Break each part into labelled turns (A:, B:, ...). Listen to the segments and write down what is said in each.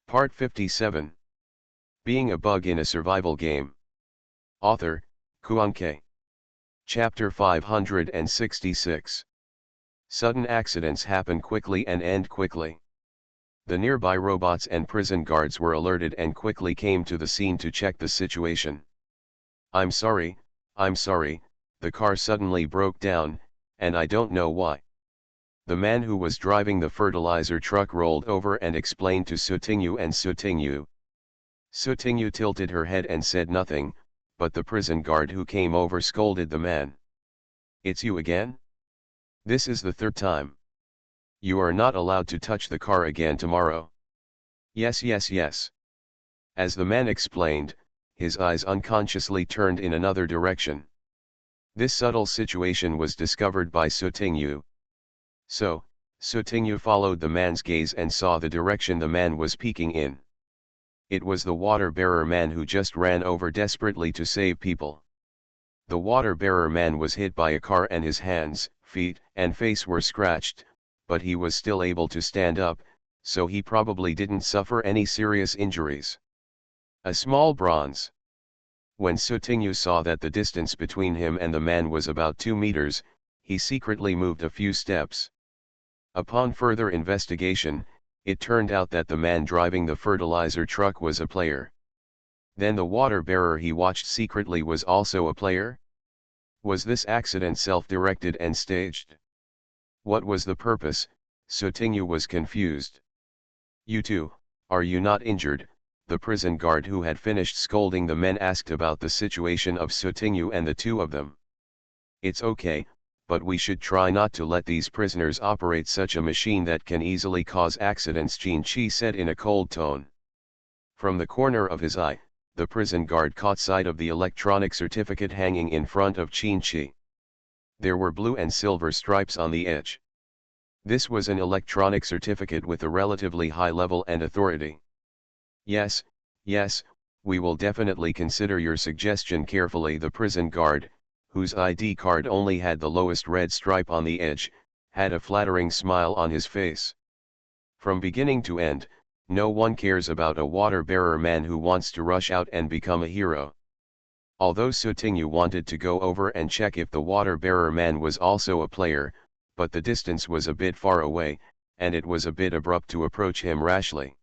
A: Part 57. Being a Bug in a Survival Game. Author, Kuanke. Chapter 566. Sudden accidents happen quickly and end quickly. The nearby robots and prison guards were alerted and quickly came to the scene to check the situation. I'm sorry, the car suddenly broke down, and I don't know why. The man who was driving the fertilizer truck rolled over and explained to Sutinyu and Sutinyu. Sutinyu tilted her head and said nothing, but the prison guard who came over scolded the man. It's you again? This is the third time. You are not allowed to touch the car again tomorrow. Yes. As the man explained, his eyes unconsciously turned in another direction. This subtle situation was discovered by Sutinyu. So, Sutinyu followed the man's gaze and saw the direction the man was peeking in. It was the water-bearer man who just ran over desperately to save people. The water-bearer man was hit by a car and his hands, feet, and face were scratched, but he was still able to stand up, so he probably didn't suffer any serious injuries. A small bronze. When Sutinyu saw that the distance between him and the man was about 2 meters, he secretly moved a few steps. Upon further investigation, it turned out that the man driving the fertilizer truck was a player. Then the water-bearer he watched secretly was also a player? Was this accident self-directed and staged? What was the purpose? Sutinyu was confused. You two, are you not injured? The prison guard who had finished scolding the men asked about the situation of Sutinyu and the two of them. It's okay, but we should try not to let these prisoners operate such a machine that can easily cause accidents, Qin said in a cold tone. From the corner of his eye, the prison guard caught sight of the electronic certificate hanging in front of Qin. There were blue and silver stripes on the edge. This was an electronic certificate with a relatively high level and authority. Yes, we will definitely consider your suggestion carefully. The prison guard, whose ID card only had the lowest red stripe on the edge, had a flattering smile on his face. From beginning to end, no one cares about a water-bearer man who wants to rush out and become a hero. Although Sutinyu wanted to go over and check if the water-bearer man was also a player, but the distance was a bit far away, and it was a bit abrupt to approach him rashly.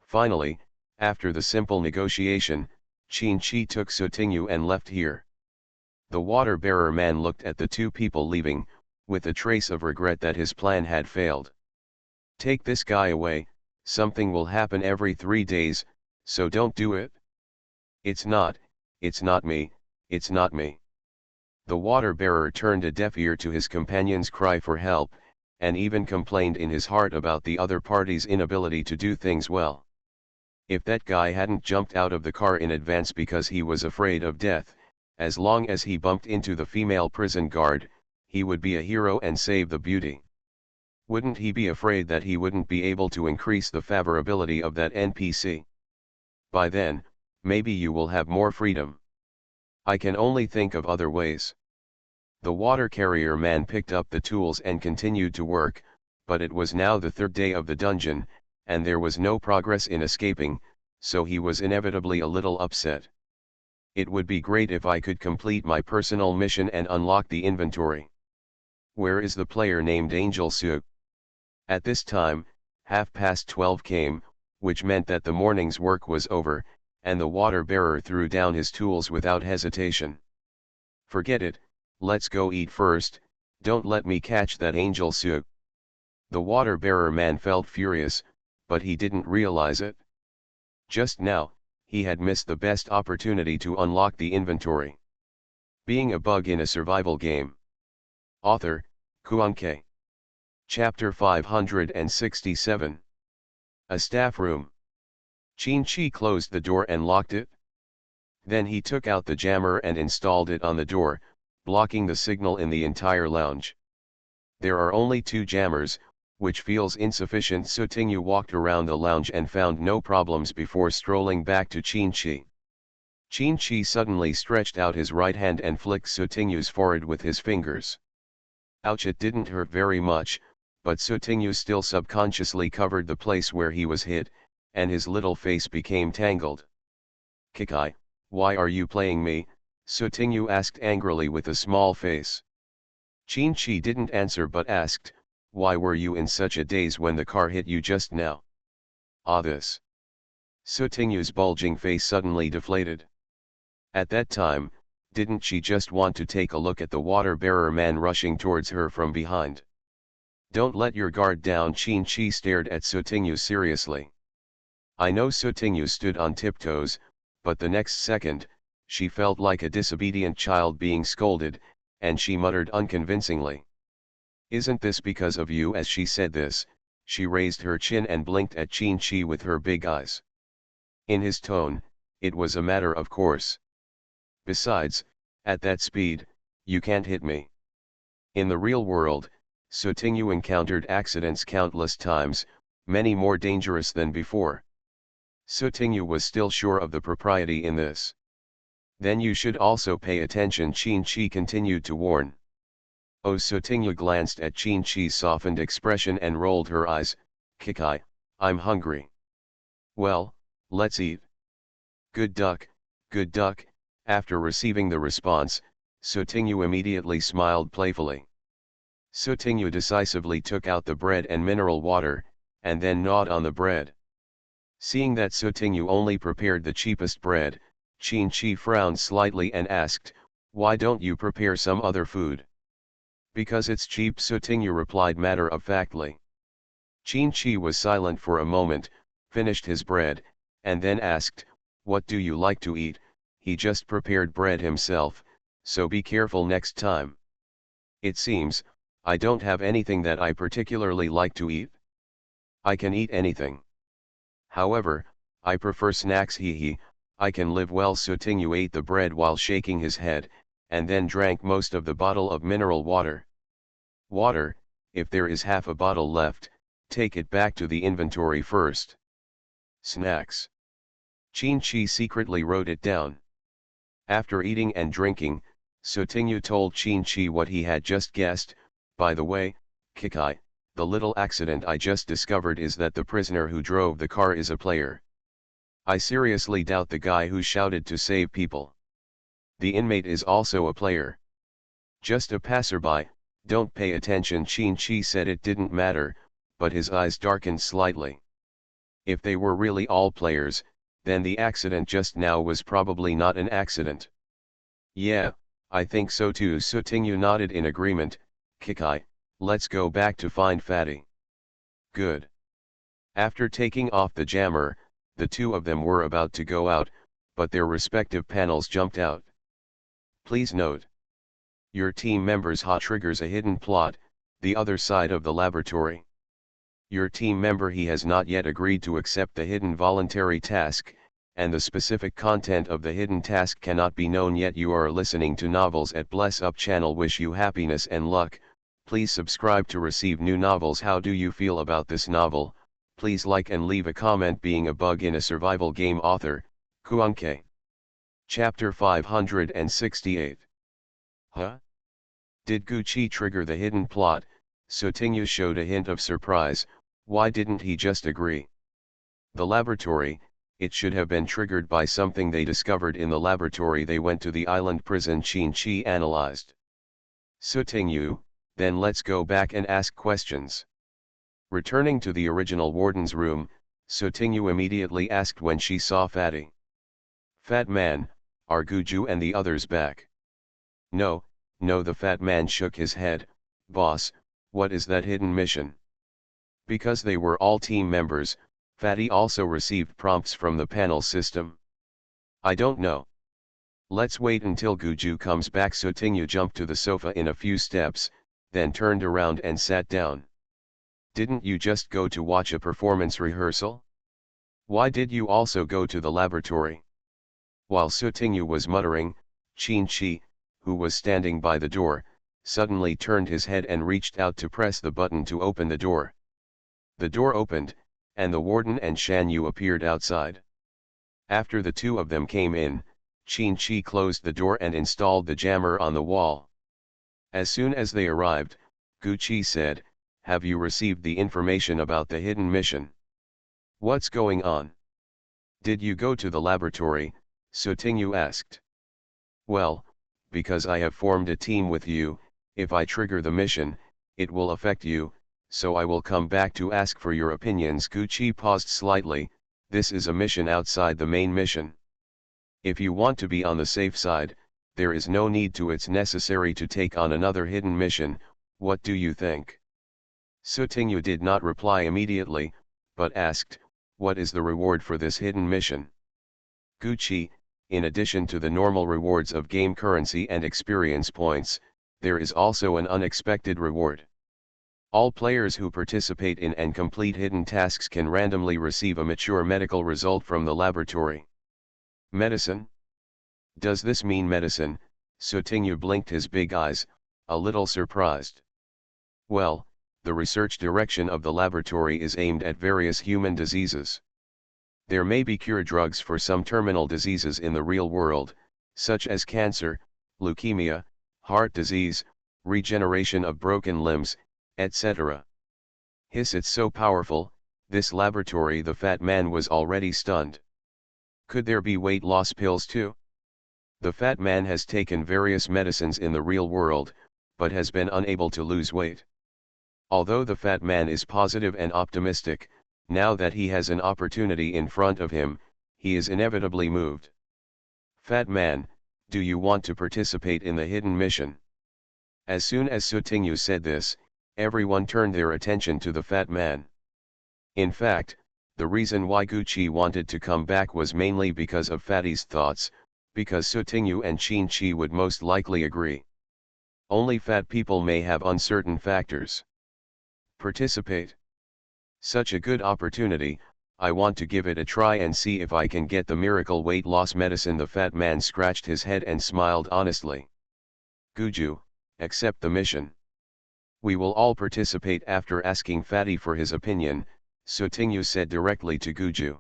A: Finally, after the simple negotiation, Qin took Sutinyu and left here. The water-bearer man looked at the two people leaving, with a trace of regret that his plan had failed. Take this guy away, something will happen every 3 days, so don't do it. It's not me. The water-bearer turned a deaf ear to his companion's cry for help, and even complained in his heart about the other party's inability to do things well. If that guy hadn't jumped out of the car in advance because he was afraid of death, as long as he bumped into the female prison guard, he would be a hero and save the beauty. Wouldn't he be afraid that he wouldn't be able to increase the favorability of that NPC? By then, maybe you will have more freedom. I can only think of other ways. The water carrier man picked up the tools and continued to work, but it was now the 3rd day of the dungeon, and there was no progress in escaping, so he was inevitably a little upset. It would be great if I could complete my personal mission and unlock the inventory. Where is the player named Angel Su? At this time, 12:30 came, which meant that the morning's work was over, and the water-bearer threw down his tools without hesitation. Forget it, let's go eat first, don't let me catch that Angel Su. The water-bearer man felt furious, but he didn't realize it. Just now, he had missed the best opportunity to unlock the inventory. Being a Bug in a Survival Game. Author, Kuanke. Chapter 567. A staff room. Qin closed the door and locked it. Then he took out the jammer and installed it on the door, blocking the signal in the entire lounge. There are only 2 jammers, which feels insufficient. Sutinyu walked around the lounge and found no problems before strolling back to Qin. Qin suddenly stretched out his right hand and flicked Sutinyu's forehead with his fingers. Ouch! It didn't hurt very much, but Sutinyu still subconsciously covered the place where he was hit, and his little face became tangled. "Kikai, why are you playing me?" Sotingyu asked angrily with a small face. Qin-Chi didn't answer but asked, "Why were you in such a daze when the car hit you just now?" "Ah, this." Sotingyu's bulging face suddenly deflated. At that time, didn't she just want to take a look at the water-bearer man rushing towards her from behind? "Don't let your guard down." Qin-Chi stared at Sotingyu seriously. I know Sotingyu stood on tiptoes, but the next second, she felt like a disobedient child being scolded, and she muttered unconvincingly, "Isn't this because of you?" As she said this, she raised her chin and blinked at Qin-Chi with her big eyes. In his tone, it was a matter of course. "Besides, at that speed, you can't hit me." In the real world, Sotingyu encountered accidents countless times, many more dangerous than before. Sotingyu was still sure of the propriety in this. "Then you should also pay attention," Qin-Chi continued to warn. Oh, Sotingyu glanced at Qin-Chi's softened expression and rolled her eyes. "Kikai, I'm hungry." "Well, let's eat." Good duck, good duck." After receiving the response, Sotingyu immediately smiled playfully. Sotingyu decisively took out the bread and mineral water, and then gnawed on the bread. Seeing that Sotingyu only prepared the cheapest bread, Qin-Chi frowned slightly and asked, "Why don't you prepare some other food?" "Because it's cheap," Sotingyu replied matter-of-factly. Qin-Chi was silent for a moment, finished his bread, and then asked, "What do you like to eat?" "He just prepared bread himself, so be careful next time." "It seems, I don't have anything that I particularly like to eat." "I can eat anything. However, I prefer snacks." "Hee. I can live well." Sotingyu ate the bread while shaking his head, and then drank most of the bottle of mineral water. "Water, if there is half a bottle left, take it back to the inventory first." "Snacks." Qin-Chi secretly wrote it down. After eating and drinking, Sotingyu told Qin-Chi what he had just guessed. "By the way, Kikai, the little accident I just discovered is that the prisoner who drove the car is a player. I seriously doubt the guy who shouted to save people. The inmate is also a player." "Just a passerby, don't pay attention." Qin-Chi said it didn't matter, but his eyes darkened slightly. If they were really all players, then the accident just now was probably not an accident. "Yeah, I think so too." Sotingyu nodded in agreement. "Kikai, let's go back to find Fatty." "Good." After taking off the jammer, the two of them were about to go out, but their respective panels jumped out. "Please note. Your team member's HA triggers a hidden plot, the other side of the laboratory. Your team member he has not yet agreed to accept the hidden voluntary task, and the specific content of the hidden task cannot be known yet." You are listening to Novels at Bless Up channel. Wish you happiness and luck. Please subscribe to receive new novels. How do you feel about this novel? Please like and leave a comment. Being a bug in a survival game. Author, Kuanke. Chapter 568. Huh? Did Gucci trigger the hidden plot? Sotingyu showed a hint of surprise. Why didn't he just agree? The laboratory, it should have been triggered by something they discovered in the laboratory they went to the island prison. Qin-Chi analyzed. Sotingyu, then let's go back and ask questions. Returning to the original warden's room, Sotingyu immediately asked when she saw Fatty. "Fat man, are Guju and the others back?" No, the fat man shook his head. "Boss, what is that hidden mission?" Because they were all team members, Fatty also received prompts from the panel system. "I don't know. Let's wait until Guju comes back." Sotingyu jumped to the sofa in a few steps, then turned around and sat down. "Didn't you just go to watch a performance rehearsal? Why did you also go to the laboratory?" While Sotingyu was muttering, Qin-Chi, who was standing by the door, suddenly turned his head and reached out to press the button to open the door. The door opened, and the warden and Shan Yu appeared outside. After the two of them came in, Qin-Chi closed the door and installed the jammer on the wall. As soon as they arrived, Gucci said, "Have you received the information about the hidden mission?" What's going on? Did you go to the laboratory? Sotinyu asked. Well, because I have formed a team with you, if I trigger the mission, it will affect you, so I will come back to ask for your opinions. Gucci paused slightly. This is a mission outside the main mission. If you want to be on the safe side, there is no need to. It's necessary to take on another hidden mission. What do you think? Sotinyu did not reply immediately, but asked, what is the reward for this hidden mission? Gucci, in addition to the normal rewards of game currency and experience points, there is also an unexpected reward. All players who participate in and complete hidden tasks can randomly receive a mature medical result from the laboratory. Medicine? Does this mean medicine? Sotinyu blinked his big eyes, a little surprised. Well, the research direction of the laboratory is aimed at various human diseases. There may be cure drugs for some terminal diseases in the real world, such as cancer, leukemia, heart disease, regeneration of broken limbs, etc. Hiss, it's so powerful, this laboratory. The fat man was already stunned. Could there be weight loss pills too? The fat man has taken various medicines in the real world, but has been unable to lose weight. Although the fat man is positive and optimistic, now that he has an opportunity in front of him, he is inevitably moved. Fat man, do you want to participate in the hidden mission? As soon as Sotinyu said this, everyone turned their attention to the fat man. In fact, the reason why Gucci wanted to come back was mainly because of Fatty's thoughts, because Sotinyu and Qin would most likely agree. Only fat people may have uncertain factors. Participate. Such a good opportunity, I want to give it a try and see if I can get the miracle weight loss medicine. The fat man scratched his head and smiled honestly. Guju, accept the mission. We will all participate. After asking Fatty for his opinion, Sotinyu said directly to Guju.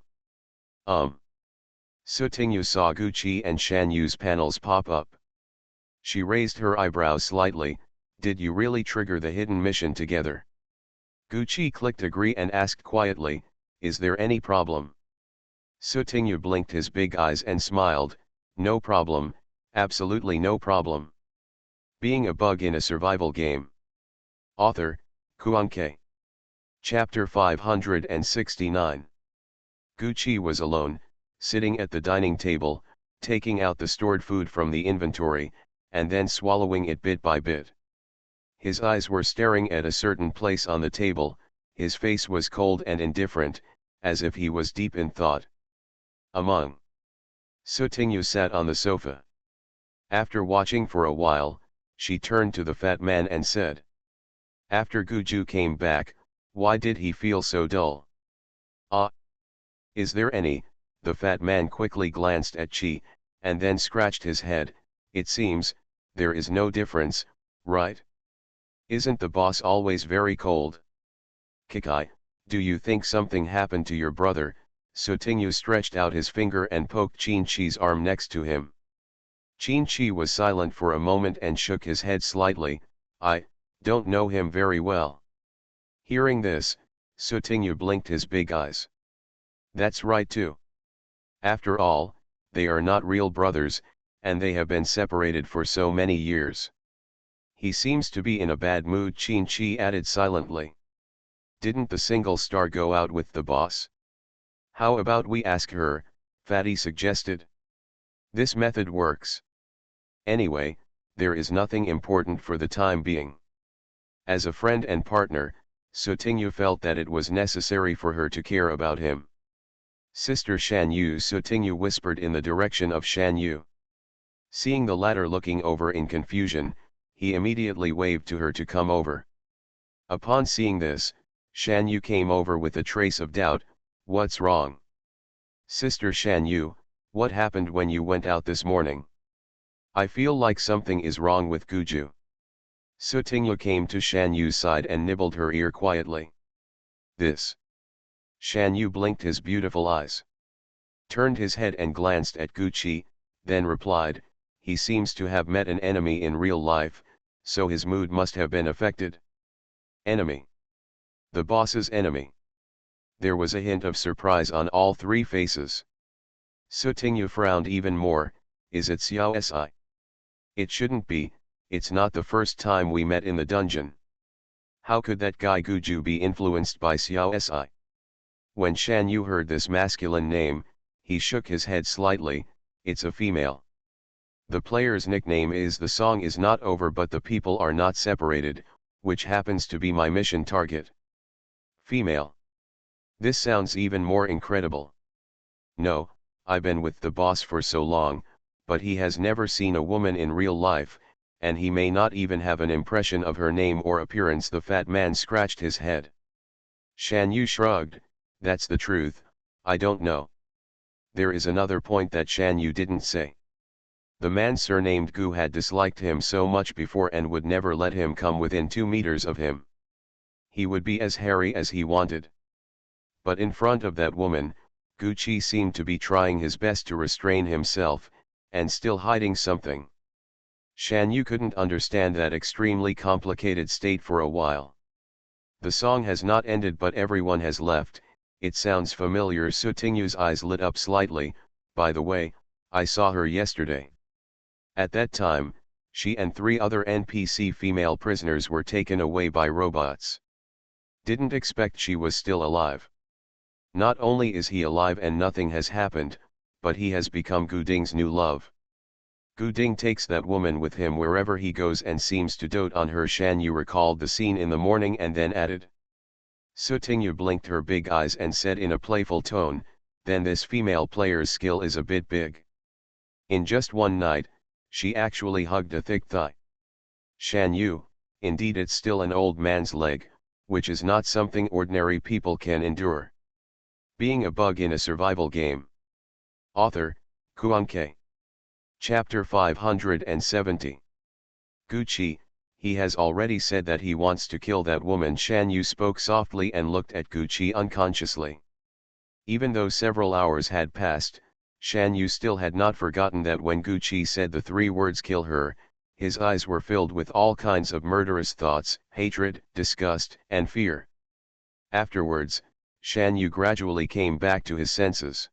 A: Sotinyu saw Gucci and Shan Yu's panels pop up. She raised her eyebrows slightly. Did you really trigger the hidden mission together? Gucci clicked agree and asked quietly, is there any problem? Sotinyu blinked his big eyes and smiled, no problem, absolutely no problem. Being a bug in a survival game. Author, Kuanke. Chapter 569. Gucci was alone, sitting at the dining table, taking out the stored food from the inventory, and then swallowing it bit by bit. His eyes were staring at a certain place on the table, his face was cold and indifferent, as if he was deep in thought. Sotinyu sat on the sofa. After watching for a while, she turned to the fat man and said. After Guju came back, why did he feel so dull? Is there any? The fat man quickly glanced at Chi, and then scratched his head. It seems, there is no difference, right? Isn't the boss always very cold? Kikai, do you think something happened to your brother? Sotinyu stretched out his finger and poked Qin arm next to him. Qin was silent for a moment and shook his head slightly. I don't know him very well. Hearing this, Sotinyu blinked his big eyes. That's right too. After all, they are not real brothers, and they have been separated for so many years. He seems to be in a bad mood, Qin added silently. Didn't the single star go out with the boss? How about we ask her? Fatty suggested. This method works. Anyway, there is nothing important for the time being. As a friend and partner, Sotinyu felt that it was necessary for her to care about him. Sister Shan Yu, Sotinyu whispered in the direction of Shan Yu. Seeing the latter looking over in confusion, he immediately waved to her to come over. Upon seeing this, Shan Yu came over with a trace of doubt. What's wrong? Sister Shan Yu, what happened when you went out this morning? I feel like something is wrong with Guju. Sotinyu came to Shan Yu's side and nibbled her ear quietly. This. Shan Yu blinked his beautiful eyes. Turned his head and glanced at Gucci, then replied, he seems to have met an enemy in real life, so his mood must have been affected. Enemy. The boss's enemy. There was a hint of surprise on all three faces. Sutingyu frowned even more. Is it Xiao Si? It shouldn't be, it's not the first time we met in the dungeon. How could that guy Guju be influenced by Xiao Si? When Shan Yu heard this masculine name, he shook his head slightly. It's a female. The player's nickname is "The song is not over but the people are not separated," which happens to be my mission target. Female. This sounds even more incredible. No, I've been with the boss for so long, but he has never seen a woman in real life, and he may not even have an impression of her name or appearance. The fat man scratched his head. Shan Yu shrugged. That's the truth, I don't know. There is another point that Shan Yu didn't say. The man surnamed Gu had disliked him so much before and would never let him come within 2 meters of him. He would be as hairy as he wanted. But in front of that woman, Gu Qi seemed to be trying his best to restrain himself, and still hiding something. Shan Yu couldn't understand that extremely complicated state for a while. The song has not ended but everyone has left. It sounds familiar. Sutingyu's eyes lit up slightly. By the way, I saw her yesterday. At that time, she and 3 other NPC female prisoners were taken away by robots. Didn't expect she was still alive. Not only is he alive and nothing has happened, but he has become Gu Ding's new love. Gu Ding takes that woman with him wherever he goes and seems to dote on her. Shan Yu recalled the scene in the morning and then added. Sutingyu blinked her big eyes and said in a playful tone, then this female player's skill is a bit big. In just one night, she actually hugged a thick thigh. Shan Yu, indeed it's still an old man's leg, which is not something ordinary people can endure. Being a bug in a survival game. Author, Kuan-Ke. Chapter 570. Gu Qi, he has already said that he wants to kill that woman. Shan Yu spoke softly and looked at Gu Qi unconsciously. Even though several hours had passed, Shan Yu still had not forgotten that when Gu Qi said the 3 words "kill her," his eyes were filled with all kinds of murderous thoughts, hatred, disgust, and fear. Afterwards, Shan Yu gradually came back to his senses.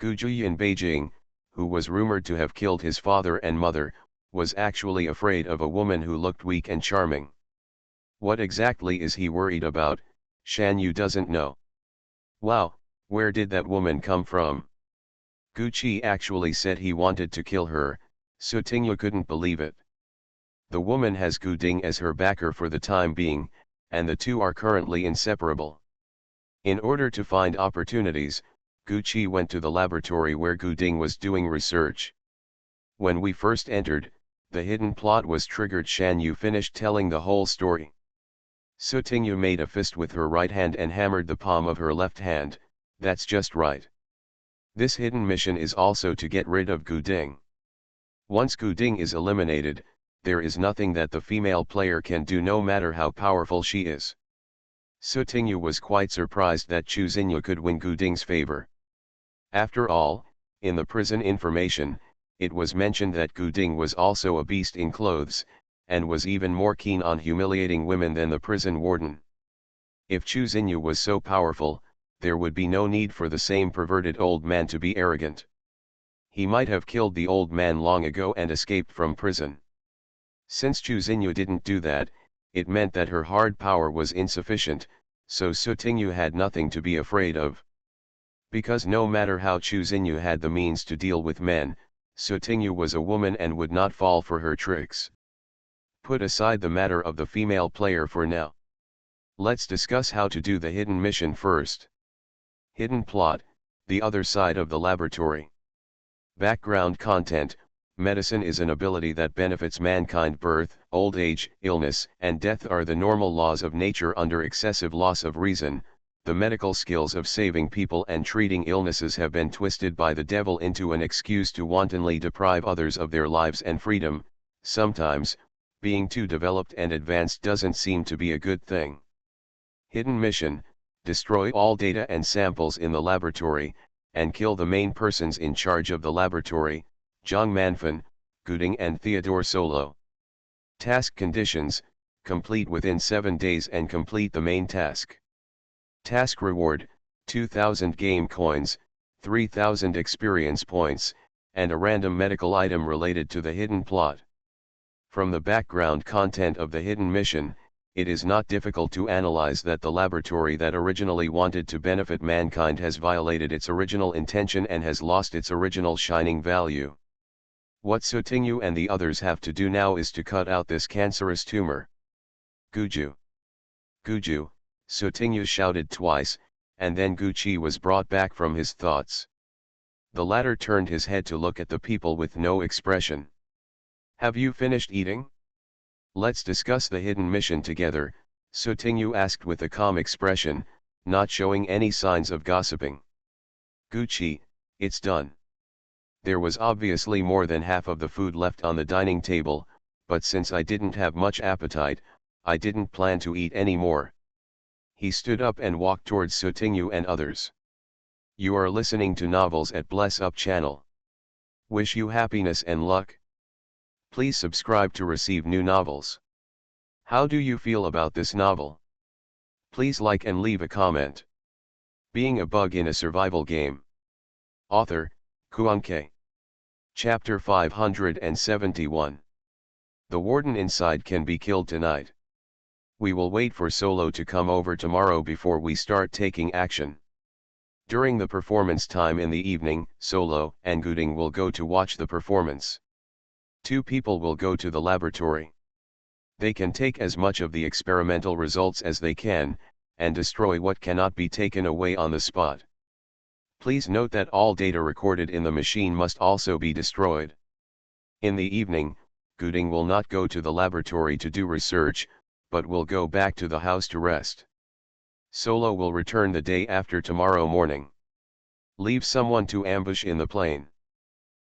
A: Gu Ji in Beijing, who was rumored to have killed his father and mother, was actually afraid of a woman who looked weak and charming. What exactly is he worried about? Shan Yu doesn't know. Wow, where did that woman come from? Gu Qi actually said he wanted to kill her. Sutingyu couldn't believe it. The woman has Gu Ding as her backer for the time being, and the two are currently inseparable. In order to find opportunities, Gu Qi went to the laboratory where Gu Ding was doing research. When we first entered, the hidden plot was triggered. Shan Yu finished telling the whole story. Sutingyu made a fist with her right hand and hammered the palm of her left hand. That's just right. This hidden mission is also to get rid of Gu Ding. Once Gu Ding is eliminated, there is nothing that the female player can do no matter how powerful she is. Sutingyu was quite surprised that Chu Xinyu could win Gu Ding's favor. After all, in the prison information, it was mentioned that Gu Ding was also a beast in clothes, and was even more keen on humiliating women than the prison warden. If Chu Xinyu was so powerful, there would be no need for the same perverted old man to be arrogant. He might have killed the old man long ago and escaped from prison. Since Chu Xinyu didn't do that, it meant that her hard power was insufficient, so Sutingyu had nothing to be afraid of. Because no matter how Chu Xinyu had the means to deal with men, Sutingyu was a woman and would not fall for her tricks. Put aside the matter of the female player for now. Let's discuss how to do the hidden mission first. Hidden plot, the other side of the laboratory. Background content: medicine is an ability that benefits mankind. Birth, old age, illness, and death are the normal laws of nature. Under excessive loss of reason, the medical skills of saving people and treating illnesses have been twisted by the devil into an excuse to wantonly deprive others of their lives and freedom. Sometimes, being too developed and advanced doesn't seem to be a good thing. Hidden mission: destroy all data and samples in the laboratory, and kill the main persons in charge of the laboratory, Zhang Manfan, Gu Ding and Theodore Solo. Task conditions: complete within 7 days and complete the main task. Task reward, 2,000 game coins, 3,000 experience points, and a random medical item related to the hidden plot. From the background content of the hidden mission, it is not difficult to analyze that the laboratory that originally wanted to benefit mankind has violated its original intention and has lost its original shining value. What Sutingyu and the others have to do now is to cut out this cancerous tumor. Guju! Guju! Sutingyu shouted twice, and then Gucci was brought back from his thoughts. The latter turned his head to look at the people with no expression. Have you finished eating? Let's discuss the hidden mission together, Sutingyu asked with a calm expression, not showing any signs of gossiping. Gucci, it's done. There was obviously more than half of the food left on the dining table, but since I didn't have much appetite, I didn't plan to eat any more. He stood up and walked towards Sutingyu and others. You are listening to Novels at Bless Up channel. Wish you happiness and luck. Please subscribe to receive new novels. How do you feel about this novel? Please like and leave a comment. Being a bug in a survival game. Author, Kuanke. Chapter 571. The warden inside can be killed tonight. We will wait for Solo to come over tomorrow before we start taking action. During the performance time in the evening, Solo and Guding will go to watch the performance. 2 people will go to the laboratory. They can take as much of the experimental results as they can, and destroy what cannot be taken away on the spot. Please note that all data recorded in the machine must also be destroyed. In the evening, Guding will not go to the laboratory to do research, but will go back to the house to rest. Solo will return the day after tomorrow morning. Leave someone to ambush in the plane.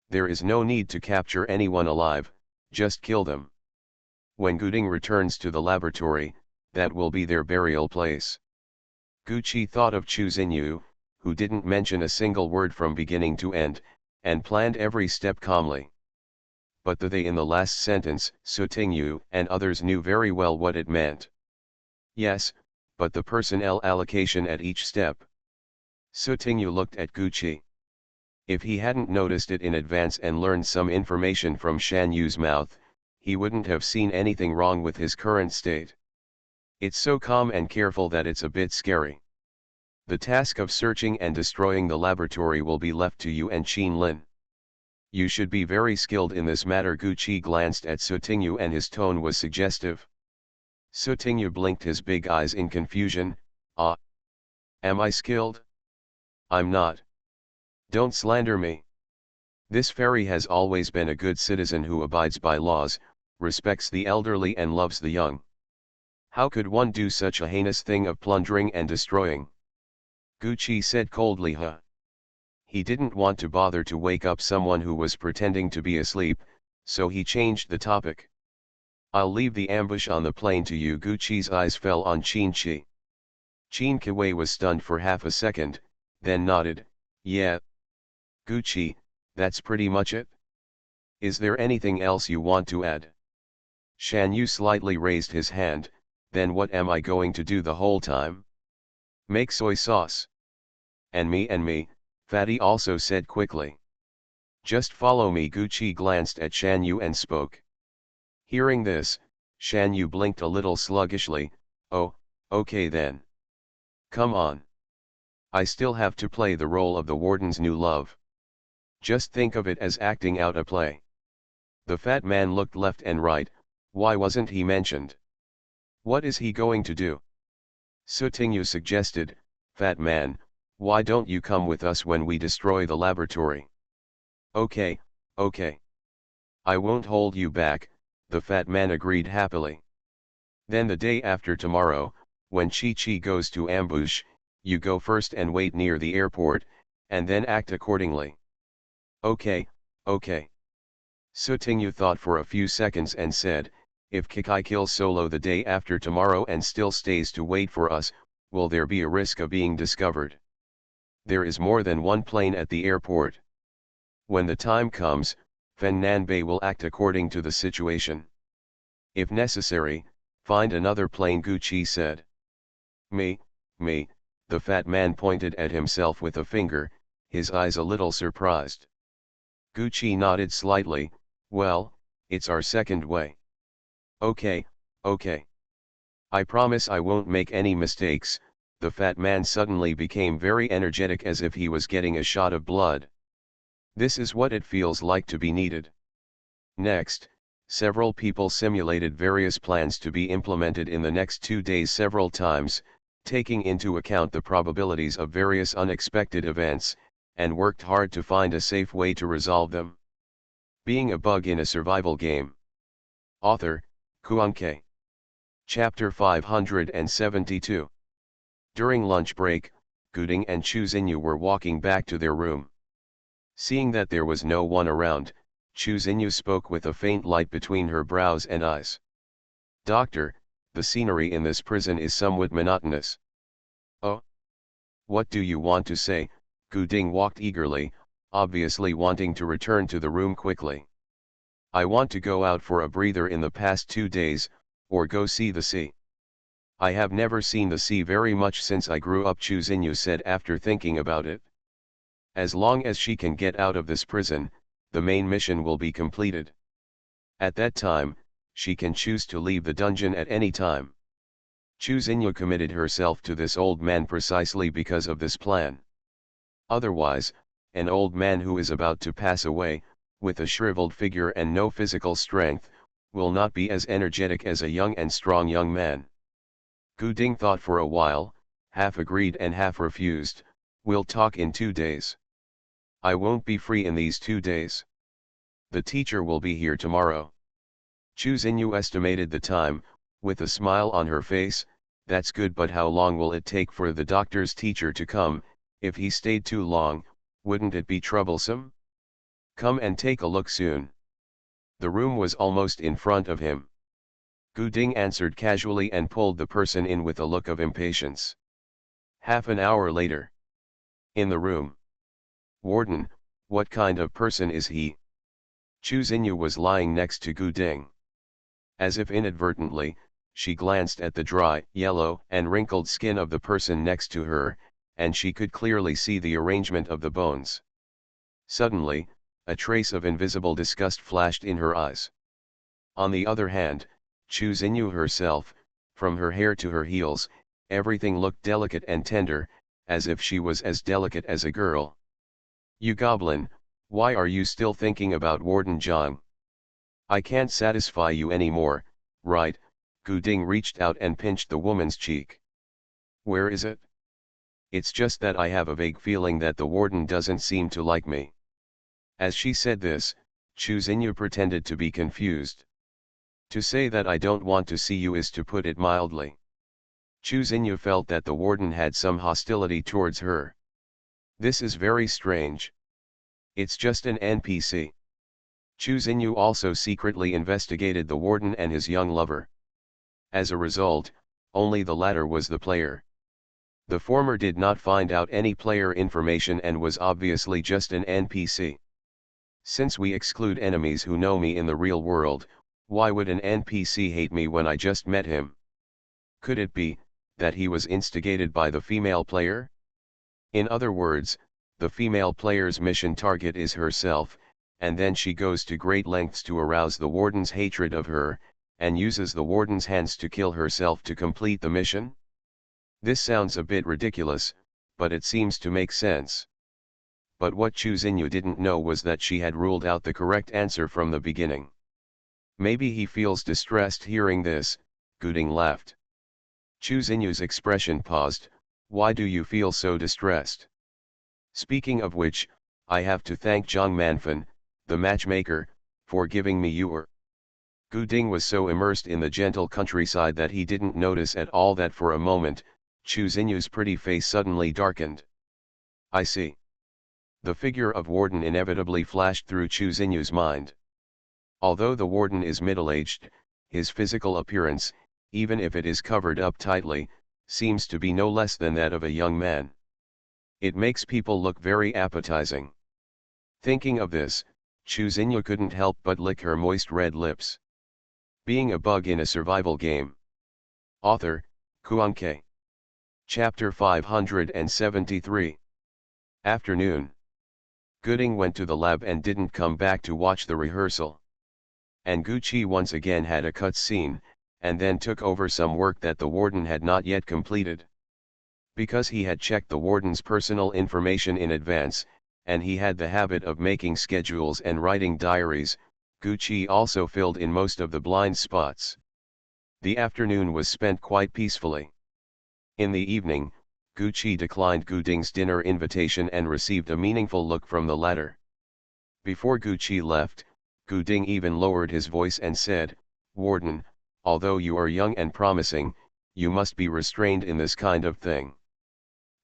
A: There is no need to capture anyone alive, just kill them. When Guding returns to the laboratory, that will be their burial place. Gucci thought of Chu Xinyu, who didn't mention a single word from beginning to end, and planned every step calmly. But the they in the last sentence, Sutingyu and others knew very well what it meant. Yes, but the personnel allocation at each step. Sutingyu looked at Gucci. If he hadn't noticed it in advance and learned some information from Shan Yu's mouth, he wouldn't have seen anything wrong with his current state. It's so calm and careful that it's a bit scary. The task of searching and destroying the laboratory will be left to you and Qin Lin. You should be very skilled in this matter. Gucci glanced at Sutingyu and his tone was suggestive. Sutingyu blinked his big eyes in confusion. Ah. Am I skilled? I'm not. Don't slander me. This fairy has always been a good citizen who abides by laws, respects the elderly and loves the young. How could one do such a heinous thing of plundering and destroying? Gucci said coldly. He didn't want to bother to wake up someone who was pretending to be asleep, so he changed the topic. I'll leave the ambush on the plane to you. Gucci's eyes fell on Qin Chi. Qin Kiwei was stunned for half a second, then nodded. Yeah. Gucci, that's pretty much it. Is there anything else you want to add? Shan Yu slightly raised his hand. Then what am I going to do the whole time? Make soy sauce. And me, Fatty also said quickly. Just follow me. Gucci glanced at Shan Yu and spoke. Hearing this, Shan Yu blinked a little sluggishly. Oh, okay then. Come on. I still have to play the role of the warden's new love. Just think of it as acting out a play. The fat man looked left and right. Why wasn't he mentioned? What is he going to do? Sutingyu suggested. Fat man, why don't you come with us when we destroy the laboratory? Okay. I won't hold you back, the fat man agreed happily. Then the day after tomorrow, when Chi goes to ambush, you go first and wait near the airport, and then act accordingly. Okay. Sutingyu thought for a few seconds and said, if Kikai kills Solo the day after tomorrow and still stays to wait for us, will there be a risk of being discovered? There is more than one plane at the airport. When the time comes, Fen Nanbei will act according to the situation. If necessary, find another plane. Gucci said. Me, The fat man pointed at himself with a finger, his eyes a little surprised. Gucci nodded slightly. Well, it's our second way. Okay, okay. I promise I won't make any mistakes. The fat man suddenly became very energetic as if he was getting a shot of blood. This is what it feels like to be needed. Next, several people simulated various plans to be implemented in the next 2 days several times, taking into account the probabilities of various unexpected events, and worked hard to find a safe way to resolve them. Being a bug in a survival game. Author, Kuanke. Chapter 572. During lunch break, Guding and Chuzinyu were walking back to their room. Seeing that there was no one around, Chuzinyu spoke with a faint light between her brows and eyes. Doctor, the scenery in this prison is somewhat monotonous. Oh? What do you want to say? Guding walked eagerly, obviously wanting to return to the room quickly. I want to go out for a breather in the past 2 days, or go see the sea. I have never seen the sea very much since I grew up, Chuzinyu said after thinking about it. As long as she can get out of this prison, the main mission will be completed. At that time, she can choose to leave the dungeon at any time. Chuzinyu committed herself to this old man precisely because of this plan. Otherwise, an old man who is about to pass away, with a shriveled figure and no physical strength, will not be as energetic as a young and strong young man. Guding thought for a while, half agreed and half refused. We'll talk in 2 days. I won't be free in these 2 days. The teacher will be here tomorrow. Chuzinyu estimated the time, with a smile on her face. That's good, but how long will it take for the doctor's teacher to come? If he stayed too long, wouldn't it be troublesome? Come and take a look soon. The room was almost in front of him. Guding answered casually and pulled the person in with a look of impatience. Half an hour later. In the room. Warden, what kind of person is he? Chuzinyu was lying next to Guding. As if inadvertently, she glanced at the dry, yellow, and wrinkled skin of the person next to her, and she could clearly see the arrangement of the bones. Suddenly, a trace of invisible disgust flashed in her eyes. On the other hand, Chuzinyu herself, from her hair to her heels, everything looked delicate and tender, as if she was as delicate as a girl. You goblin, why are you still thinking about Warden Zhang? I can't satisfy you anymore, right? Guding reached out and pinched the woman's cheek. Where is it? It's just that I have a vague feeling that the warden doesn't seem to like me. As she said this, Chuzinyu pretended to be confused. To say that I don't want to see you is to put it mildly. Chuzinyu felt that the warden had some hostility towards her. This is very strange. It's just an NPC. Chuzinyu also secretly investigated the warden and his young lover. As a result, only the latter was the player. The former did not find out any player information and was obviously just an NPC. Since we exclude enemies who know me in the real world, why would an NPC hate me when I just met him? Could it be that he was instigated by the female player? In other words, the female player's mission target is herself, and then she goes to great lengths to arouse the warden's hatred of her, and uses the warden's hands to kill herself to complete the mission? This sounds a bit ridiculous, but it seems to make sense. But what Chuzinyu didn't know was that she had ruled out the correct answer from the beginning. Maybe he feels distressed hearing this, Guding laughed. Chuzinyu's expression paused. Why do you feel so distressed? Speaking of which, I have to thank Zhang Manfan, the matchmaker, for giving me your. Guding was so immersed in the gentle countryside that he didn't notice at all that for a moment, Chuzinyu's pretty face suddenly darkened. I see. The figure of Warden inevitably flashed through Chuzinyu's mind. Although the Warden is middle-aged, his physical appearance, even if it is covered up tightly, seems to be no less than that of a young man. It makes people look very appetizing. Thinking of this, Chuzinyu couldn't help but lick her moist red lips. Being a bug in a survival game. Author, Kuanke. Chapter 573. Afternoon. Gooding went to the lab and didn't come back to watch the rehearsal. And Gucci once again had a cut scene, and then took over some work that the warden had not yet completed. Because he had checked the warden's personal information in advance, and he had the habit of making schedules and writing diaries, Gucci also filled in most of the blind spots. The afternoon was spent quite peacefully. In the evening, Gucci declined Gooding's dinner invitation and received a meaningful look from the latter. Before Gucci left, Gooding even lowered his voice and said, "Warden, although you are young and promising, you must be restrained in this kind of thing."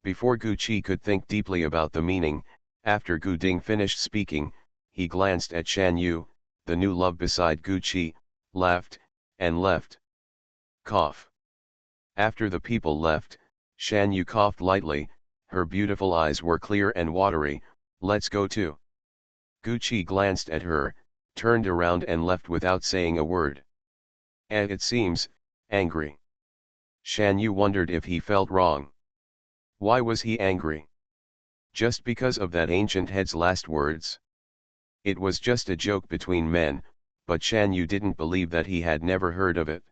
A: Before Gucci could think deeply about the meaning, after Gooding finished speaking, he glanced at Shan Yu, the new love beside Gucci, laughed, and left. Cough. After the people left, Shan Yu coughed lightly, her beautiful eyes were clear and watery. "Let's go too." Gucci glanced at her, turned around and left without saying a word. And it seems, angry. Shan Yu wondered if he felt wrong. Why was he angry? Just because of that ancient head's last words? It was just a joke between men, but Shan Yu didn't believe that he had never heard of it.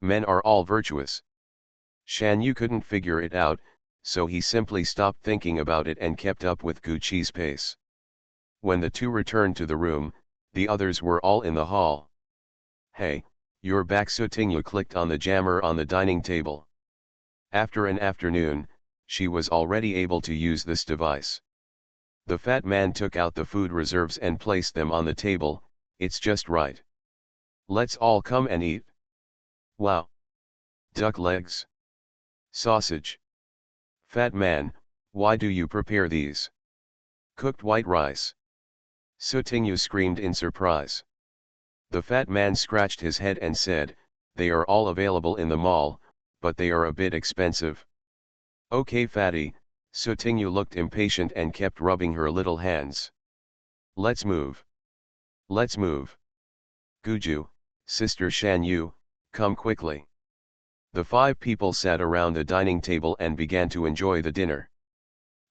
A: Men are all virtuous. Shan Yu couldn't figure it out, so he simply stopped thinking about it and kept up with Gucci's pace. When the two returned to the room, the others were all in the hall. "Hey, you're back." Sutingyu clicked on the jammer on the dining table. After an afternoon, she was already able to use this device. The fat man took out the food reserves and placed them on the table. "It's just right. Let's all come and eat." "Wow. Duck legs. Sausage." "Fat man, why do you prepare these?" "Cooked white rice." Sutingyu screamed in surprise. The fat man scratched his head and said, "They are all available in the mall, but they are a bit expensive." "Okay, fatty." Sutingyu looked impatient and kept rubbing her little hands. "Let's move. Let's move. Guju, Sister Shan Yu, come quickly." The 5 people sat around the dining table and began to enjoy the dinner.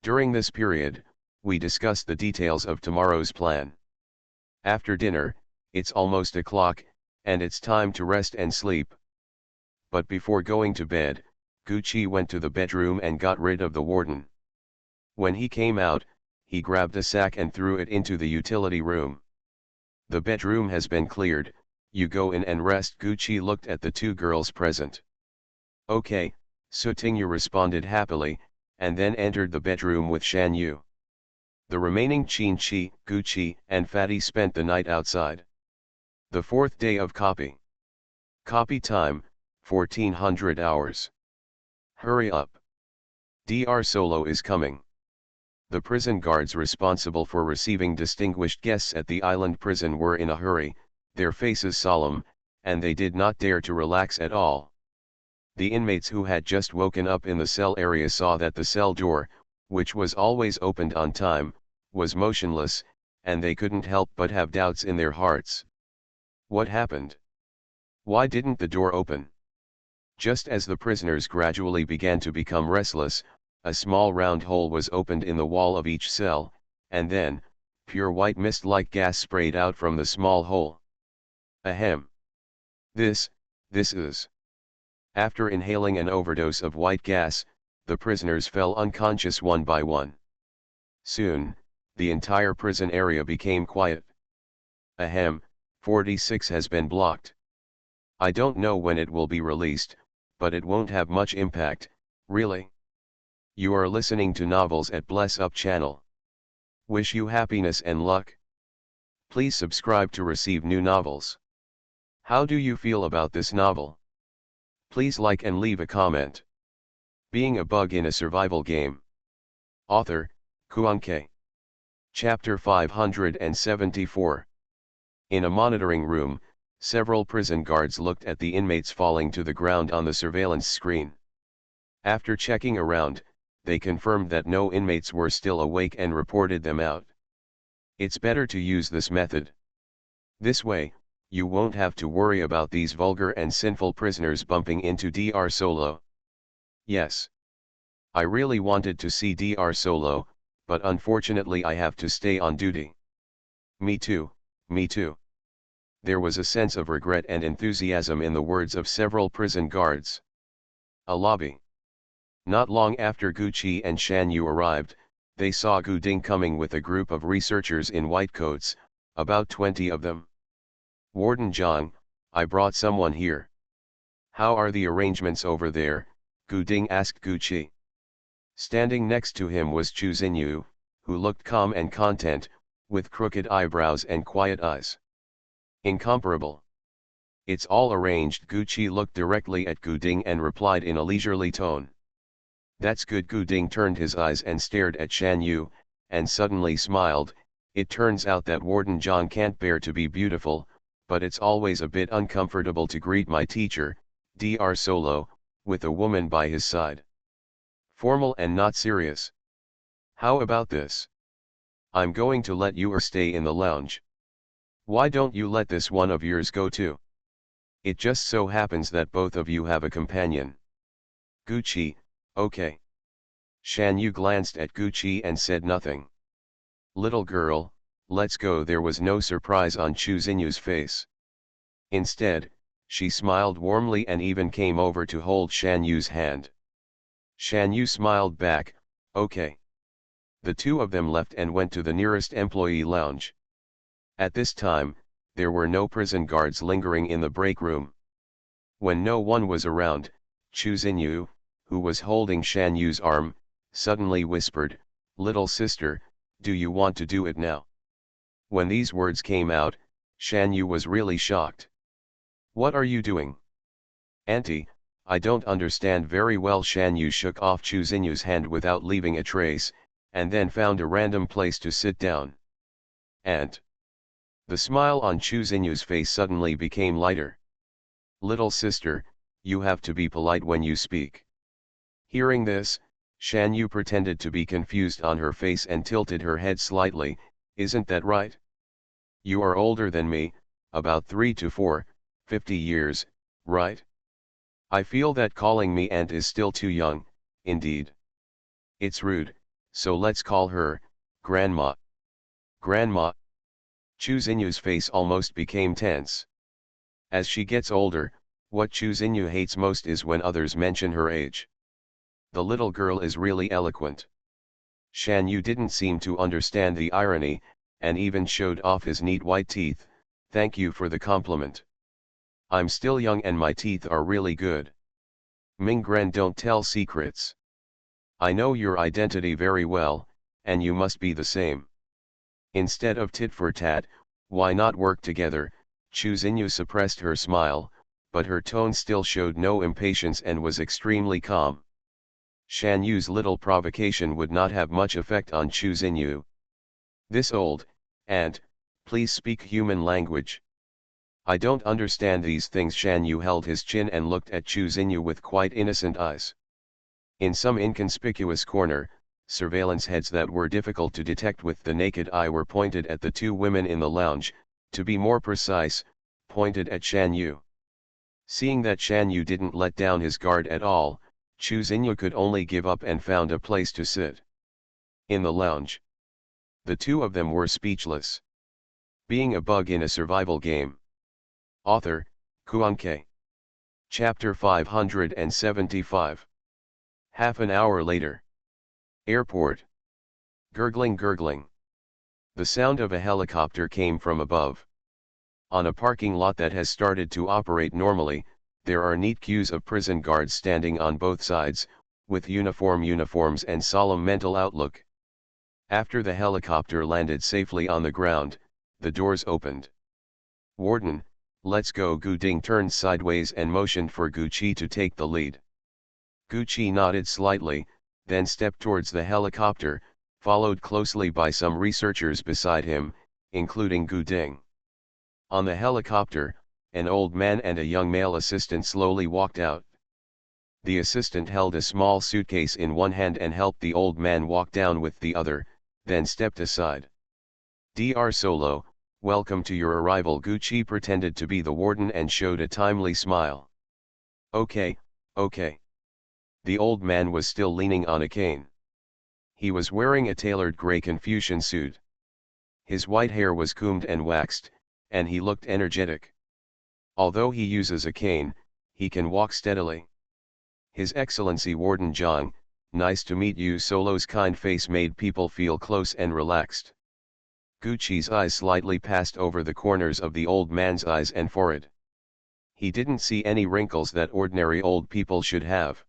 A: During this period, we discussed the details of tomorrow's plan. After dinner, it's almost o'clock, and it's time to rest and sleep. But before going to bed, Gucci went to the bedroom and got rid of the warden. When he came out, he grabbed a sack and threw it into the utility room. "The bedroom has been cleared, you go in and rest." Gucci looked at the 2 girls present. "Okay," Sutingyu responded happily, and then entered the bedroom with Shan Yu. The remaining Chin-Chi, Gucci, and Fatty spent the night outside. The 4th day of copy. Copy time, 1400 hours. Hurry up. Dr. Solo is coming. The prison guards responsible for receiving distinguished guests at the island prison were in a hurry, their faces solemn, and they did not dare to relax at all. The inmates who had just woken up in the cell area saw that the cell door, which was always opened on time, was motionless, and they couldn't help but have doubts in their hearts. What happened? Why didn't the door open? Just as the prisoners gradually began to become restless, a small round hole was opened in the wall of each cell, and then, pure white mist-like gas sprayed out from the small hole. Ahem. This is. After inhaling an overdose of white gas, the prisoners fell unconscious one by one. Soon, the entire prison area became quiet. Ahem, 46 has been blocked. I don't know when it will be released, but it won't have much impact, really. You are listening to Novels at Bless Up channel. Wish you happiness and luck. Please subscribe to receive new novels. How do you feel about this novel? Please like and leave a comment. Being a Bug in a Survival Game. Author, Kuanke. Chapter 574. In a monitoring room, several prison guards looked at the inmates falling to the ground on the surveillance screen. After checking around, they confirmed that no inmates were still awake and reported them out. It's better to use this method. This way, you won't have to worry about these vulgar and sinful prisoners bumping into Dr. Solo. Yes. I really wanted to see Dr. Solo, but unfortunately I have to stay on duty. Me too, me too. There was a sense of regret and enthusiasm in the words of several prison guards. A lobby. Not long after Gucci and Shan Yu arrived, they saw Gu Ding coming with a group of researchers in white coats, about 20 of them. Warden Zhang, I brought someone here. How are the arrangements over there? Gu Ding asked Gucci. Standing next to him was Chu Xinyu, who looked calm and content, with crooked eyebrows and quiet eyes. Incomparable. It's all arranged. Gucci looked directly at Gu Ding and replied in a leisurely tone. That's good. Gu Ding turned his eyes and stared at Shan Yu, and suddenly smiled. It turns out that Warden Zhang can't bear to be beautiful, but it's always a bit uncomfortable to greet my teacher, Dr. Solo, with a woman by his side. Formal and not serious. How about this? I'm going to let you stay in the lounge. Why don't you let this one of yours go too? It just so happens that both of you have a companion. Gucci, okay. Shan Yu glanced at Gucci and said nothing. Little girl, let's go. There was no surprise on Chu Xinyu's face. Instead, she smiled warmly and even came over to hold Shan Yu's hand. Shan Yu smiled back, okay. The two of them left and went to the nearest employee lounge. At this time, there were no prison guards lingering in the break room. When no one was around, Chu Xinyu, who was holding Shan Yu's arm, suddenly whispered, "Little sister, do you want to do it now?" When these words came out, Shan Yu was really shocked. What are you doing? Auntie, I don't understand very well. Shan Yu shook off Chu Xinyu's hand without leaving a trace, and then found a random place to sit down. Aunt. The smile on Chu Xinyu's face suddenly became lighter. Little sister, you have to be polite when you speak. Hearing this, Shan Yu pretended to be confused on her face and tilted her head slightly. Isn't that right? You are older than me, about 3 to 4, 50 years, right? I feel that calling me aunt is still too young, indeed. It's rude, so let's call her Grandma. Grandma. Chu Xinyu's face almost became tense. As she gets older, what Chu Xinyu hates most is when others mention her age. The little girl is really eloquent. Shan Yu didn't seem to understand the irony, and even showed off his neat white teeth. Thank you for the compliment. I'm still young and my teeth are really good. Mingren, don't tell secrets. I know your identity very well, and you must be the same. Instead of tit for tat, why not work together? Chu Xinyu suppressed her smile, but her tone still showed no impatience and was extremely calm. Shan Yu's little provocation would not have much effect on Chu Xinyu. This old, aunt, please speak human language. I don't understand these things. Shan Yu held his chin and looked at Chu Xinyu with quite innocent eyes. In some inconspicuous corner, surveillance heads that were difficult to detect with the naked eye were pointed at the two women in the lounge, to be more precise, pointed at Shan Yu. Seeing that Shan Yu didn't let down his guard at all, Chu Xinyu could only give up and found a place to sit. In the lounge. The two of them were speechless. Being a bug in a survival game. Author, Kuanke. Chapter 575. Half an hour later. Airport. Gurgling, gurgling. The sound of a helicopter came from above. On a parking lot that has started to operate normally, there are neat queues of prison guards standing on both sides, with uniforms and solemn mental outlook. After the helicopter landed safely on the ground, the doors opened. Warden, let's go. Gu Ding turned sideways and motioned for Gucci to take the lead. Gucci nodded slightly, then stepped towards the helicopter, followed closely by some researchers beside him, including Gu Ding. On the helicopter, an old man and a young male assistant slowly walked out. The assistant held a small suitcase in one hand and helped the old man walk down with the other, then stepped aside. Dr. Solo, welcome to your arrival. Gucci pretended to be the warden and showed a timely smile. Okay, okay. The old man was still leaning on a cane. He was wearing a tailored gray Confucian suit. His white hair was combed and waxed, and he looked energetic. Although he uses a cane, he can walk steadily. His Excellency Warden Zhang, nice to meet you. Solo's kind face made people feel close and relaxed. Gucci's eyes slightly passed over the corners of the old man's eyes and forehead. He didn't see any wrinkles that ordinary old people should have.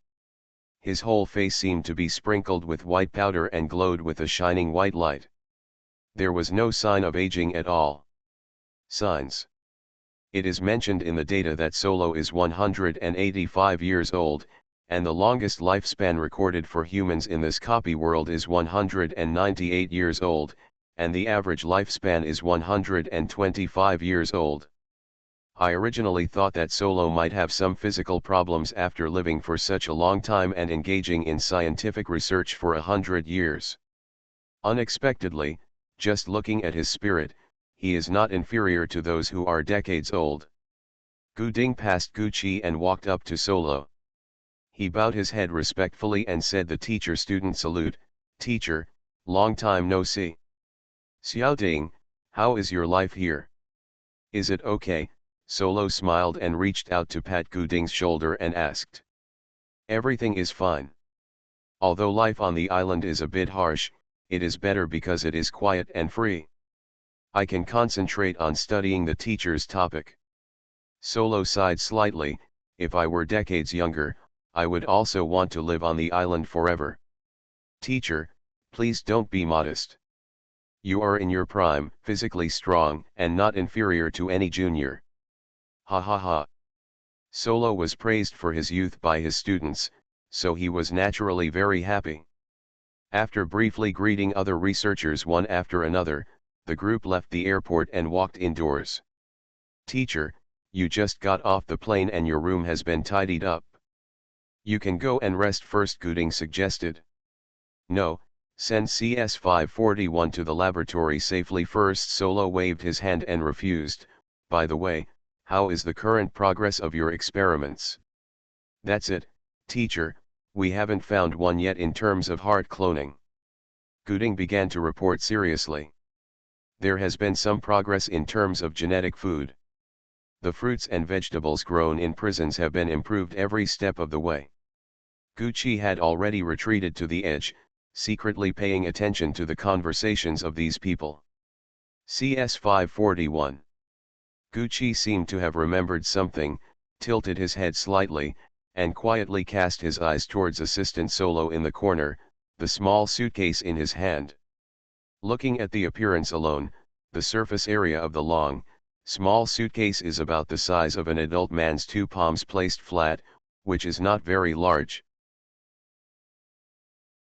A: His whole face seemed to be sprinkled with white powder and glowed with a shining white light. There was no sign of aging at all. Signs. It is mentioned in the data that Solo is 185 years old, and the longest lifespan recorded for humans in this copy world is 198 years old, and the average lifespan is 125 years old. I originally thought that Solo might have some physical problems after living for such a long time and engaging in scientific research for 100 years. Unexpectedly, just looking at his spirit, he is not inferior to those who are decades old. Gu Ding passed Gucci and walked up to Solo. He bowed his head respectfully and said the teacher-student salute, "Teacher, long time no see. Xiao Ding, how is your life here? Is it okay?" Solo smiled and reached out to pat Gu Ding's shoulder and asked. "Everything is fine. Although life on the island is a bit harsh, it is better because it is quiet and free. I can concentrate on studying the teacher's topic." Solo sighed slightly. "If I were decades younger, I would also want to live on the island forever." "Teacher, please don't be modest. You are in your prime, physically strong, and not inferior to any junior." Ha ha ha. Solo was praised for his youth by his students, so he was naturally very happy. After briefly greeting other researchers one after another, the group left the airport and walked indoors. "Teacher, you just got off the plane and your room has been tidied up. You can go and rest first," Guding suggested. "No, send CS-541 to the laboratory safely first." Solo waved his hand and refused. "By the way, how is the current progress of your experiments?" "That's it, teacher, we haven't found one yet in terms of heart cloning." Guding began to report seriously. "There has been some progress in terms of genetic food. The fruits and vegetables grown in prisons have been improved every step of the way." Gucci had already retreated to the edge, secretly paying attention to the conversations of these people. CS-541. Gucci seemed to have remembered something, tilted his head slightly, and quietly cast his eyes towards Assistant Solo in the corner, the small suitcase in his hand. Looking at the appearance alone, the surface area of the long, small suitcase is about the size of an adult man's two palms placed flat, which is not very large.